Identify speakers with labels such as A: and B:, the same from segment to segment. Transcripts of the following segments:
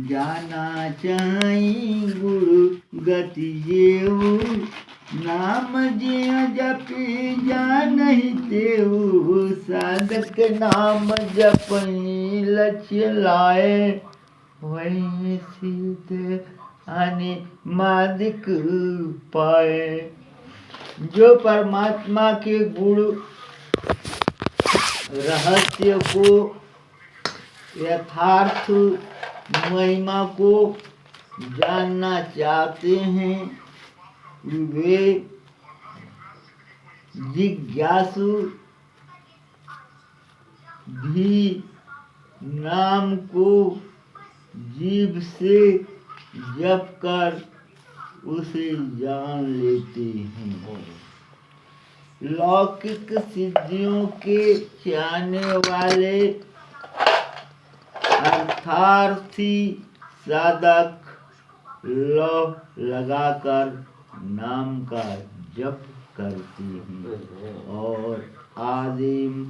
A: जाना चाही गुरु गति जेऊ, नाम जे जपी जानहि तेऊ। साधक नाम जपई लक्ष्य लाए, वही सिद्ध अनिमादिक पाए। जो परमात्मा के गुण रहस्य को, यथार्थ महिमा को जानना चाहते हैं, वे जिज्ञासु भी नाम को जीभ से जप कर उसे जान लेते हैं। लौकिक सिद्धियों के चाहने वाले अर्थार्थी साधक लौ लगाकर नाम का जप करते हैं और आदिम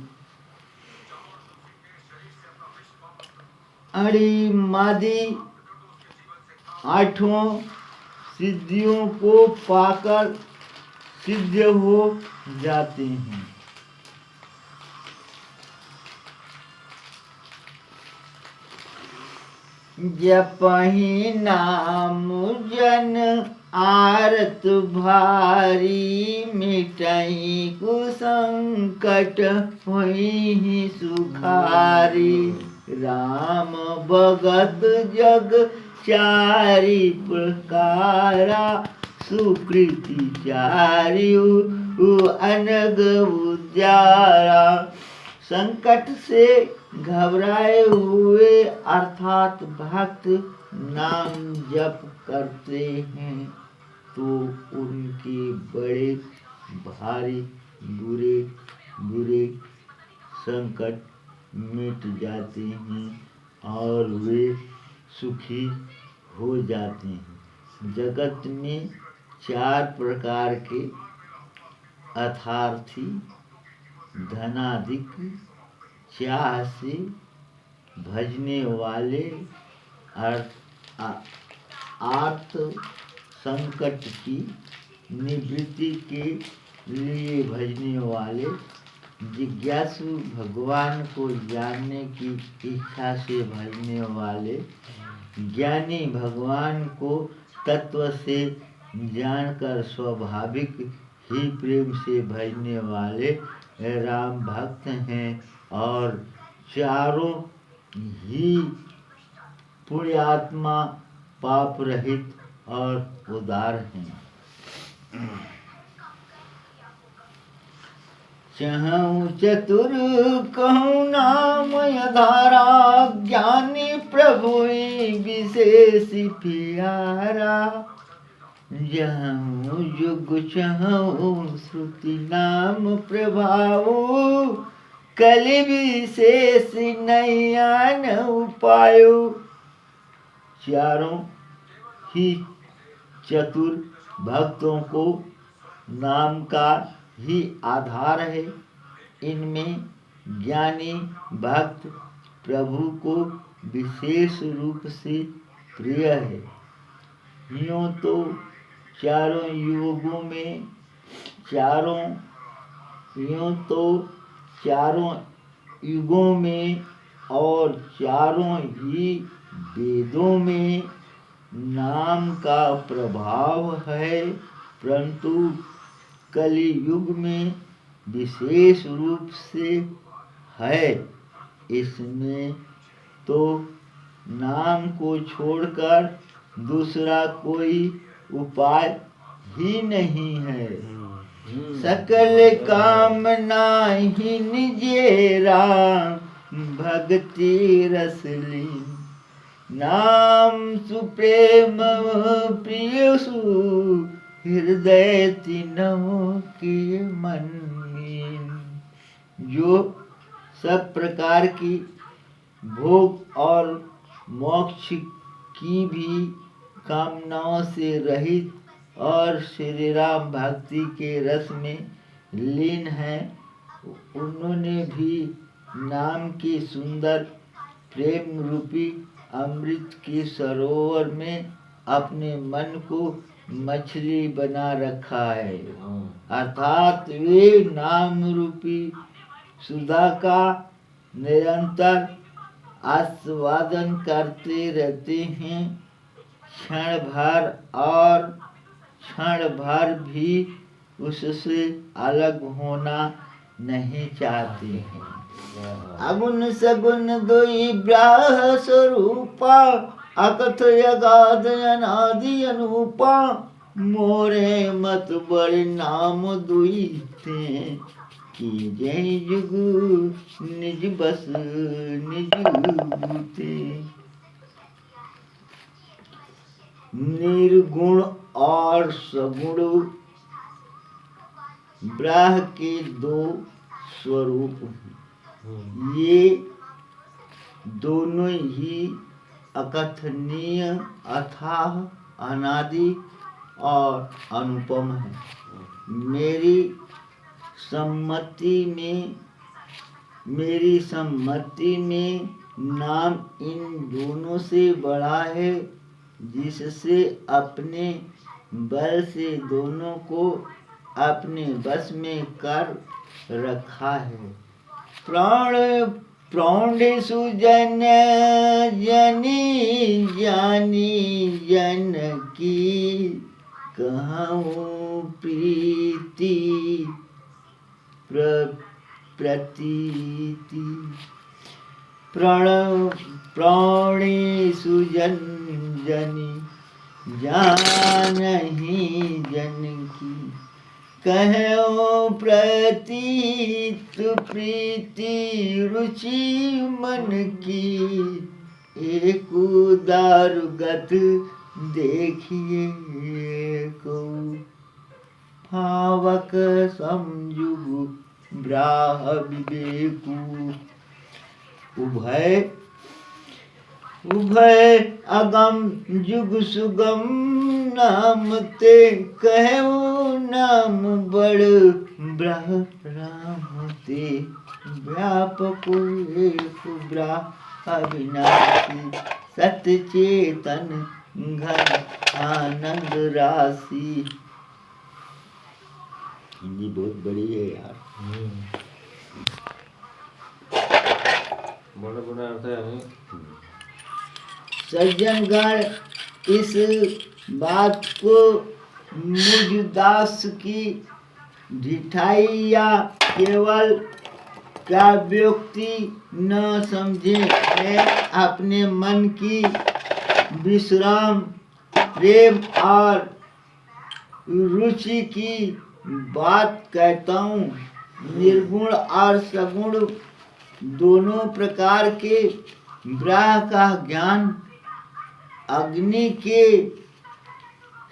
A: अणिमादि आठों सिद्धियों को पाकर सिद्ध हो जाते हैं। जपहि नाम जन आरत भारी, मिटहि कुसंकट होई सुखारी। राम भगत जग चारि प्रकारा, सुकृति चारियु अनग उद्यारा। संकट से घबराए हुए अर्थात भक्त नाम जप करते हैं तो उनके बड़े भारी बुरे बुरे संकट मिट जाते हैं और वे सुखी हो जाते हैं। जगत में 4 प्रकार के अर्थार्थी धनाधिक चाह से भजने वाले, आर्त संकट की निवृत्ति के लिए भजने वाले, जिज्ञासु भगवान को जानने की इच्छा से भजने वाले, ज्ञानी भगवान को तत्व से जानकर स्वाभाविक ही प्रेम से भजने वाले राम भक्त हैं और चारों ही पुण्यात्मा पाप रहित और उदार हैं। चहु चतुर कहूँ नाम धारा, ज्ञानी प्रभु विशेष प्यारा। जहु युग चहु श्रुति नाम प्रभाव, कलि विशेष नयन उपायो। चारों ही चतुर भक्तों को नाम का ही आधार है। इनमें ज्ञानी भक्त प्रभु को विशेष रूप से प्रिय है। यूँ तो चारों युगों में और चारों ही वेदों में नाम का प्रभाव है, परंतु कलि युग में विशेष रूप से है। इसमें तो नाम को छोड़कर दूसरा कोई उपाय ही नहीं है। सकल कामना ही निजे राम, भक्ति रसली। नाम सुप्रेम प्रिय सु, हृदय तीनों के मन में। जो सब प्रकार की भोग और मोक्ष की भी कामनाओं से रहित और श्री राम भक्ति के रस में लीन हैं, उन्होंने भी नाम की सुंदर प्रेम रूपी अमृत के सरोवर में अपने मन को मछली बना रखा है, अर्थात वे नाम रूपी सुधा का निरंतर आस्वादन करते रहते हैं। क्षण भर और क्षण भर भी उससे अलग होना नहीं चाहते हैं। अगुण सगुण दुई ब्राह स्वरूपा, अकथ अगाध अनादि अनूपा, मोरे मत बड़े नाम दुई थे, कि जय जुग निज बस निज बूते। निर्गुण और सगुण ब्रह्म के दो स्वरूप हैं। ये दोनों ही अकथनीय, अथाह, अनादि और अनुपम है। मेरी सम्मति में नाम इन दोनों से बड़ा है, जिससे अपने बल से दोनों को अपने बस में कर रखा है। प्राणेषु जन जनी जानी जन की, कहूँ प्रीति प्रतीति। प्राणेषु जन जनी जानहि जन की, कहो प्रतीत प्रीति रुचि मन की। एक दारुगत देखिए को, भावक संयुग ब्राह विवेकु। उभय अगम जुग सुगम नाम ते, कहो नाम बड़ ब्रह राम ते। व्यापक एक ब्रह अविनाशी, सत्य चेतन घन आनंद राशि। हिंदी बहुत बड़ी है यार। सज्जनगण, इस बात को मुझदास की ढिठाई या केवल काव्योक्ति न समझे। मैं अपने मन की विश्राम, प्रेम और रुचि की बात कहता हूँ। निर्गुण और सगुण दोनों प्रकार के ब्रह्म का ज्ञान अग्नि के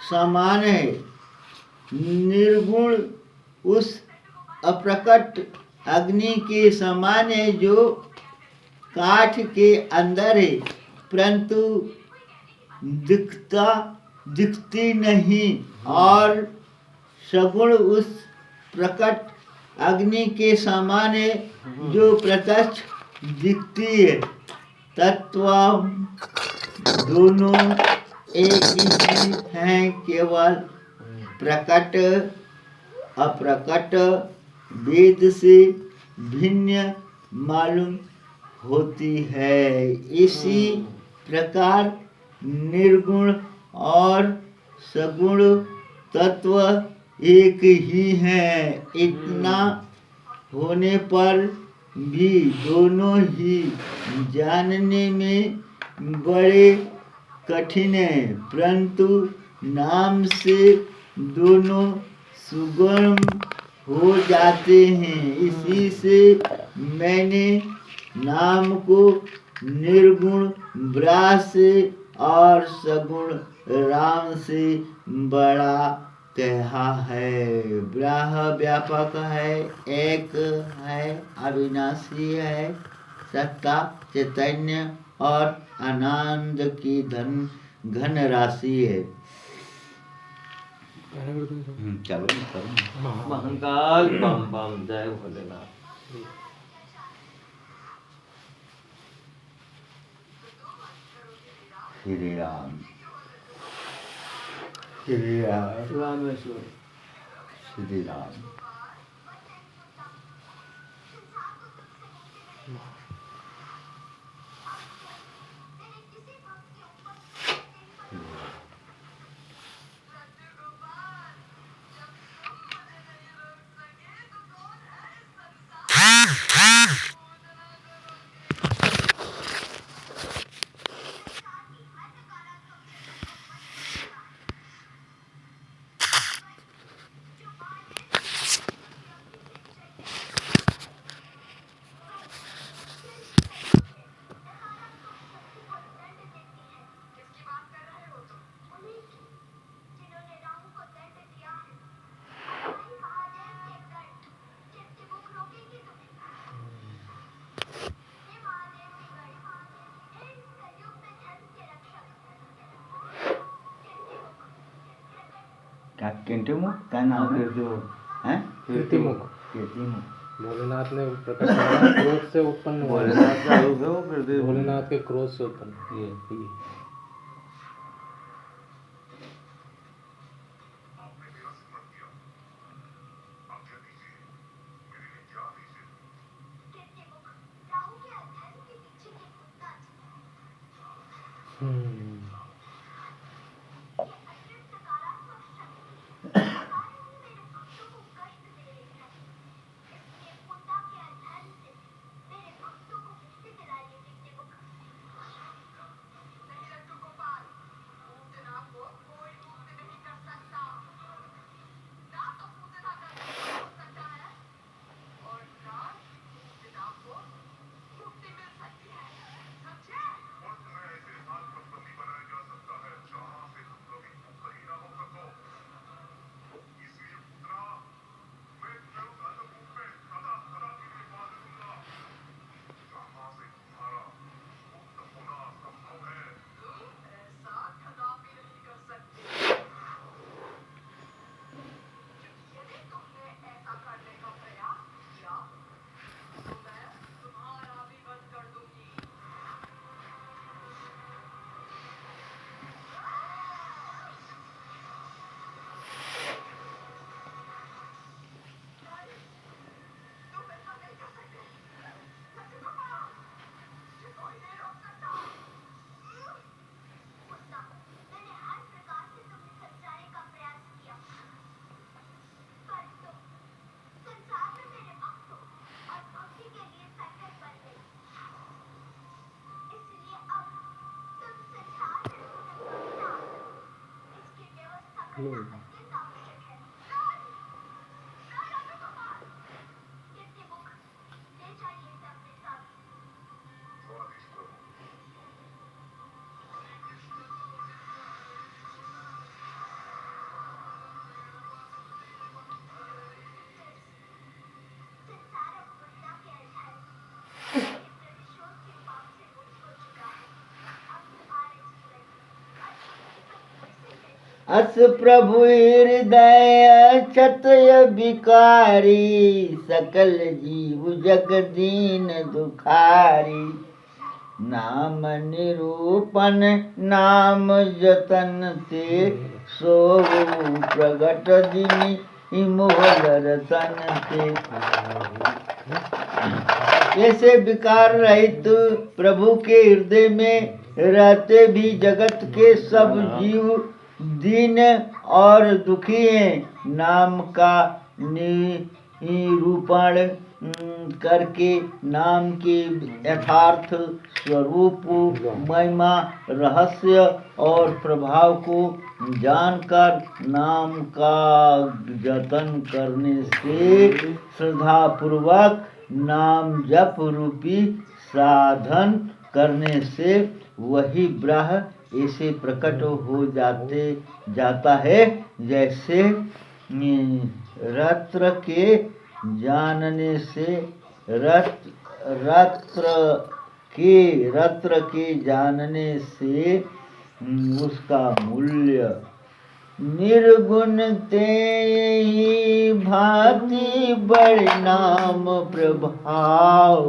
A: समान है। निर्गुण उस अप्रकट अग्नि के समान है जो काठ के अंदर है, परंतु दिखती नहीं। और सगुण उस प्रकट अग्नि के समान है जो प्रत्यक्ष दिखती है। तत्व दोनों एक ही हैं, केवल प्रकट अप्रकट वेद से भिन्न मालूम होती है। इसी प्रकार निर्गुण और सगुण तत्व एक ही हैं। इतना होने पर भी दोनों ही जानने में बड़े कठिन है, परंतु नाम से दोनों सुगम हो जाते हैं। इसी से मैंने नाम को निर्गुण ब्रह्म से और सगुण राम से बड़ा कहा है। ब्रह्म व्यापक है, एक है, अविनाशी है, सत्ता, चैतन्य और आनंद की घन राशि है। चलो
B: महाकाल बम बम, जय भोलेनाथ।
A: श्री राम श्री राम
B: रामेश्वर
A: श्री राम। क्या कीर्तिमुख क्या नाम है?
C: कीर्तिमुख।
A: कीर्तिमुख।
C: भोलेनाथ ने प्रकट किया, क्रोध से उत्पन्न हुआ।
B: भोलेनाथ का रूप है वो कीर्तिमुख।
C: भोलेनाथ के क्रोध से उत्पन्न ये।
A: अस प्रभु हृदय क्षत्रिय विकारी, सकल जीव जग दीन दुखारी। नाम निरूपण नाम जतन ते, सो प्रगट दिनी मोहर रतन ते। ऐसे विकार रहित प्रभु के हृदय में रहते भी जगत के सब जीव दीन और दुखी हैं। नाम का निरूपण करके नाम के यथार्थ स्वरूप, महिमा, रहस्य और प्रभाव को जानकर नाम का जतन करने से, श्रद्धा पूर्वक नाम जप रूपी साधन करने से वही ब्रह्म ऐसे प्रकट हो जाता है जैसे रत्र के जानने से रत्र के जानने से उसका मूल्य निर्गुण ते ही भांति परिणाम प्रभाव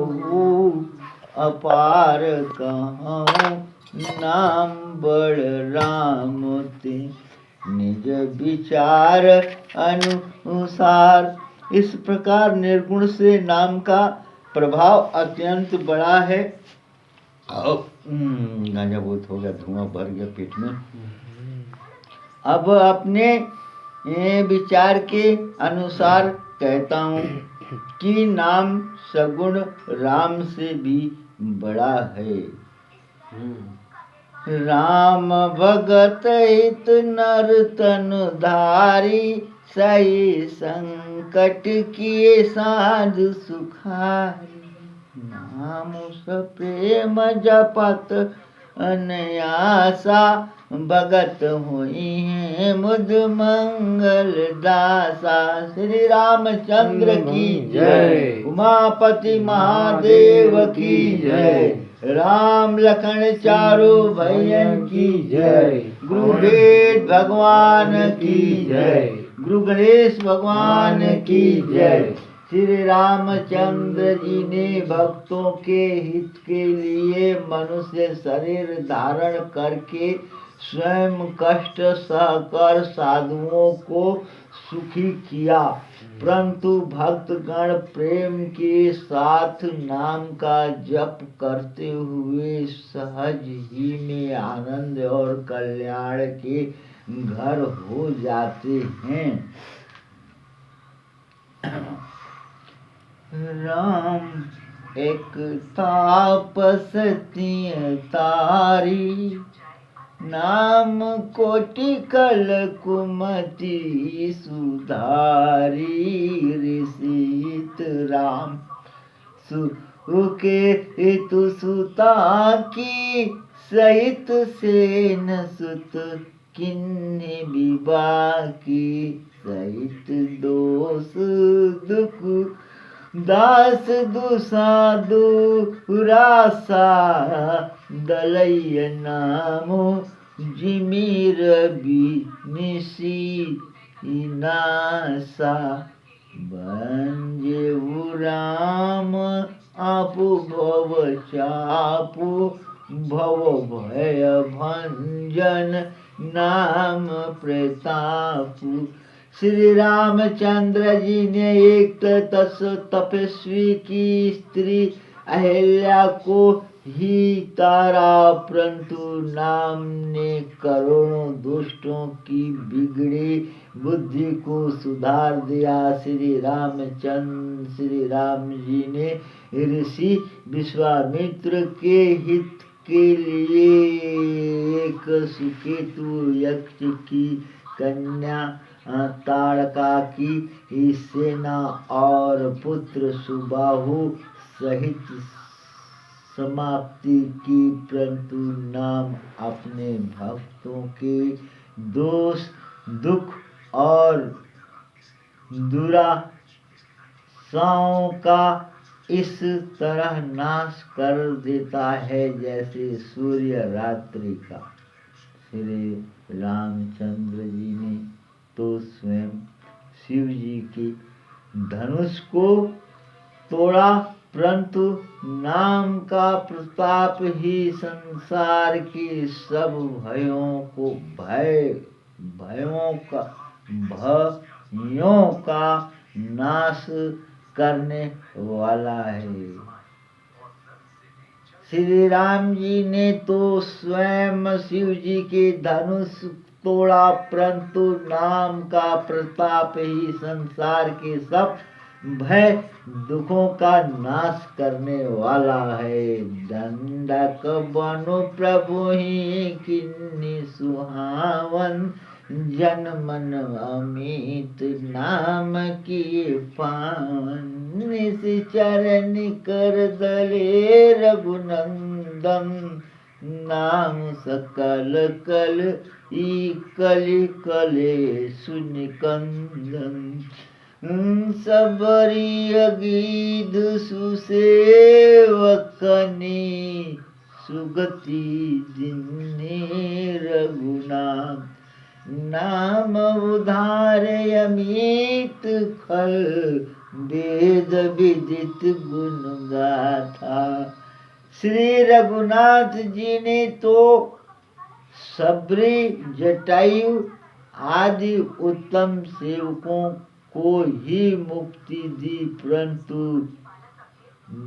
A: अपार कहूँ नाम बड़ राम ते निज विचार अनुसार। इस प्रकार निर्गुण से नाम का प्रभाव अत्यंत बड़ा है। गांजा बहुत हो गया, धुआं भर गया पेट में। अब अपने विचार के अनुसार कहता हूँ कि नाम सगुण राम से भी बड़ा है। राम भगत हित नर तनु धारी, सही संकट किए साधु सुखारी। नाम प्रेम जपत अनायासा, भगत हुई है मुद मंगल दासा। श्री रामचंद्र की जय, उमापति महादेव की जय, राम लखन चारों भैयन की जय, गुरु वेद भगवान की जय, गुरु गणेश भगवान की जय। श्री रामचंद्र जी ने भक्तों के हित के लिए मनुष्य शरीर धारण करके स्वयं कष्ट सहकर साधुओं को सुखी किया, परंतु भक्तगण प्रेम के साथ नाम का जप करते हुए सहज ही में आनंद और कल्याण के घर हो जाते हैं। राम एक तापसती तारी, नाम कोटि कल कुमति सुधारी। ऋषित राम सुके हेतु सुता की, सहित सेन सुत किन्ने विवाह की। सहित दोष दुख दास दुसाधु रासा, दलय नामो जिमिर बिनिसी नासा। बंजे राम आपु भव चापु, भव भय भंजन नाम प्रतापु। श्री रामचंद्र जी ने एक तपस्वी की स्त्री अहिल्या को ही तारा, परंतु नाम ने करोड़ों दुष्टों की बिगड़ी बुद्धि को सुधार दिया। श्री राम जी ने ऋषि विश्वामित्र के हित के लिए एक सुकेतु यक्ष की कन्या ताड़का की सेना और पुत्र सुबाहु सहित समाप्ति की, परंतु नाम अपने भक्तों के दोष दुख और दुराशाओं का इस तरह नाश कर देता है जैसे सूर्य रात्रि का। श्री रामचंद्र जी ने तो स्वयं शिव जी के धनुष को तोड़ा, परंतु नाम का प्रताप ही संसार के सब भयों का नाश करने वाला है। श्री राम जी ने तो स्वयं शिव जी के धनुष तोड़ा, परंतु नाम का प्रताप ही संसार के सब भय दुखों का नाश करने वाला है। दंडक बनु प्रभु ही किन्नी सुहावन, जन मन अमित नाम की पावन। चरण कर दले रघुनंदन, नाम सकल कल कलि कले सुनिकंदन। सबरी अगीध सुसेवकनी, सुगति जिन्ने रघुनाथ। नाम उधार अमित फल, वेद विदित गुण गाथा। श्री रघुनाथ जी ने तो सबरी, जटायु आदि उत्तम सेवकों को ही मुक्ति दी, परंतु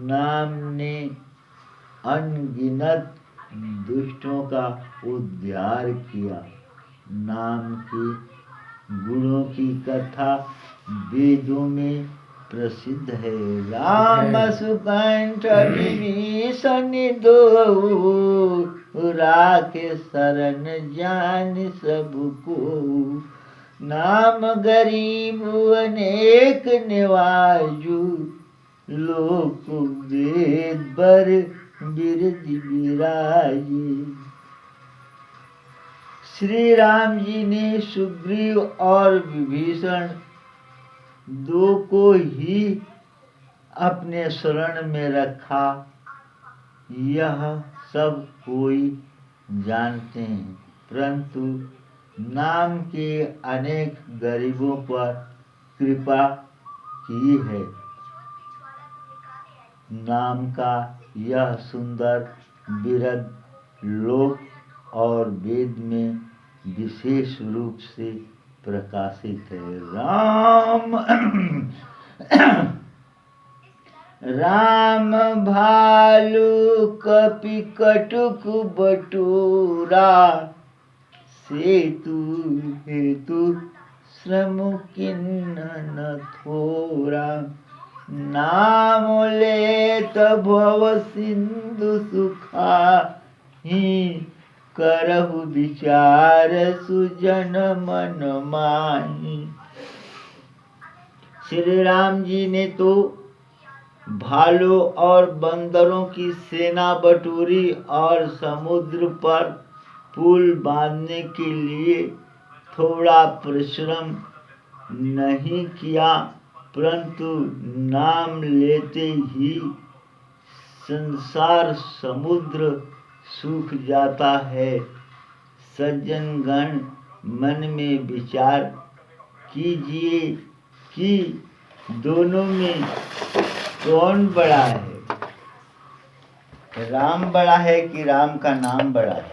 A: नाम ने अनगिनत दुष्टों का उद्धार किया। नाम के गुणों की कथा वेदों में प्रसिद्ध है। राम सुकंठ विभीषण दो, राखे शरण जान सबको। नाम गरीब अनेक निवाजु, लोक वेद बर बिरज बिराजे। श्री राम जी ने सुग्रीव और विभीषण दो को ही अपने शरण में रखा, यह सब कोई जानते हैं, परंतु नाम के अनेक गरीबों पर कृपा की है। नाम का यह सुंदर बिरद लोक और वेद में विशेष रूप से प्रकाशित है। राम भालू कपि कटुक बटोरा, सेतु हेतु श्रम किन्न न थोरा। नाम लेत भव सिंधु सुखाही, करहु विचार सुजन मन माही। श्री राम जी ने तो भालू और बंदरों की सेना बटोरी और समुद्र पर पुल बांधने के लिए थोड़ा परिश्रम नहीं किया, परंतु नाम लेते ही संसार समुद्र सूख जाता है। सज्जनगण मन में विचार कीजिए कि दोनों में कौन बड़ा है? राम बड़ा है कि राम का नाम बड़ा है?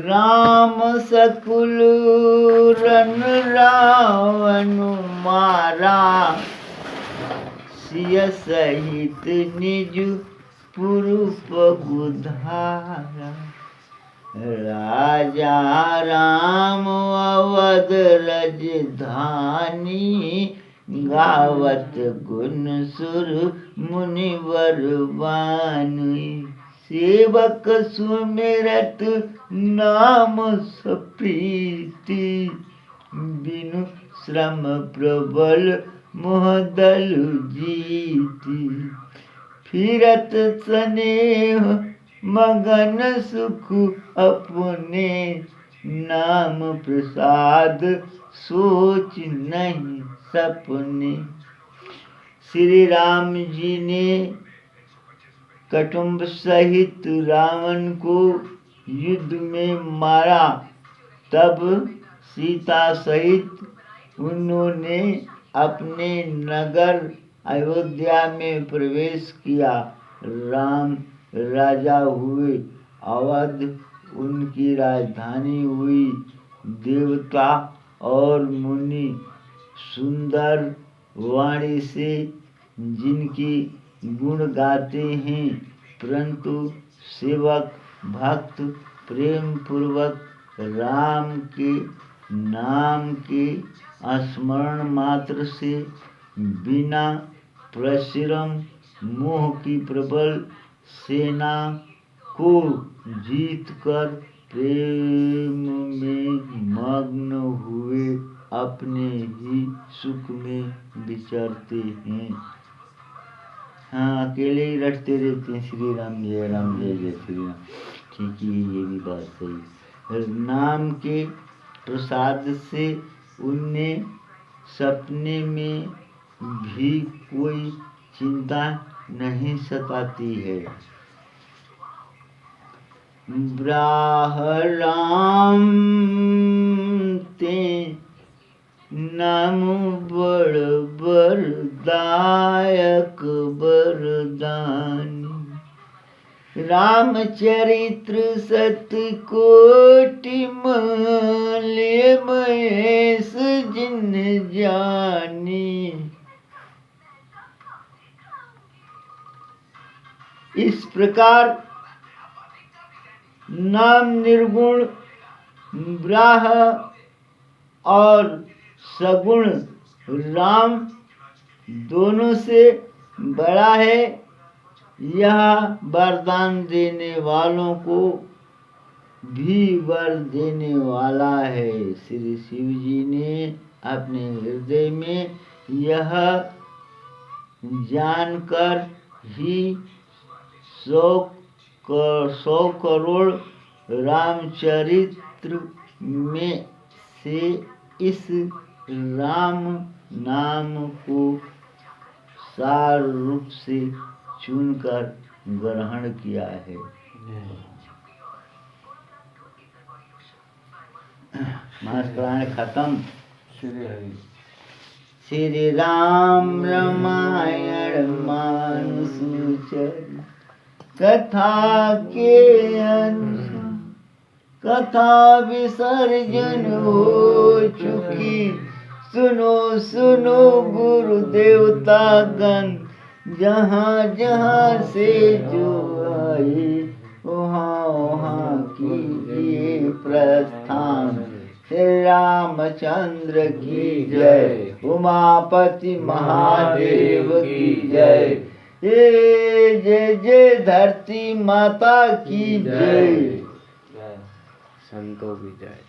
A: राम सकुल रन रावण मारा, सिय सहित निज पुरुष उधारा। राजा राम अवध राजधानी, गावत गुण सुर मुनिवर बानी। सेवक सुमिरत नाम सप्रीति, बिनु श्रम प्रबल मोहदल जीती। फिरत स्नेह मगन सुख अपने, नाम प्रसाद सोच नहीं सपने। श्री राम जी ने कुटुंब सहित रावण को युद्ध में मारा, तब सीता सहित उन्होंने अपने नगर अयोध्या में प्रवेश किया। राम राजा हुए, अवध उनकी राजधानी हुई। देवता और मुनि सुंदर वाणी से जिनकी गुण गाते हैं, परंतु सेवक भक्त प्रेम पूर्वक राम के नाम के स्मरण मात्र से बिना परिश्रम मोह की प्रबल सेना को जीतकर प्रेम में मग्न हुए अपने ही सुख में विचरते हैं। हाँ, अकेले ही रटते रहते हैं श्री राम जय जय श्री राम। ठीक ही, ये भी बात सही। नाम के प्रसाद से उन्हें सपने में भी कोई चिंता नहीं सताती है। ब्राह राम ते नाम बड़ वरदायक वरदानी। रामचरित्र सतकोटि मले महेश जिन जानी। इस प्रकार नाम निर्गुण ब्राह और सगुण राम दोनों से बड़ा है। यह वरदान देने वालों को भी वर देने वाला है। श्री शिव जी ने अपने हृदय में यह जानकर ही 100 करोड़ रामचरित्र में से इस राम नाम को सार रूप से चुनकर ग्रहण किया है। महाराज खत्म। श्री राम रामायण मानुसुचर कथा के अनुसार कथा विसर्जन हो चुकी। सुनो सुनो गुरु देवता गण, जहाँ जहाँ से जो आए वहाँ वहाँ कीजिए प्रस्थान। श्री रामचंद्र की जय, उमापति महादेव की जय। जय जय धरती माता की जय।
C: संतों की जय।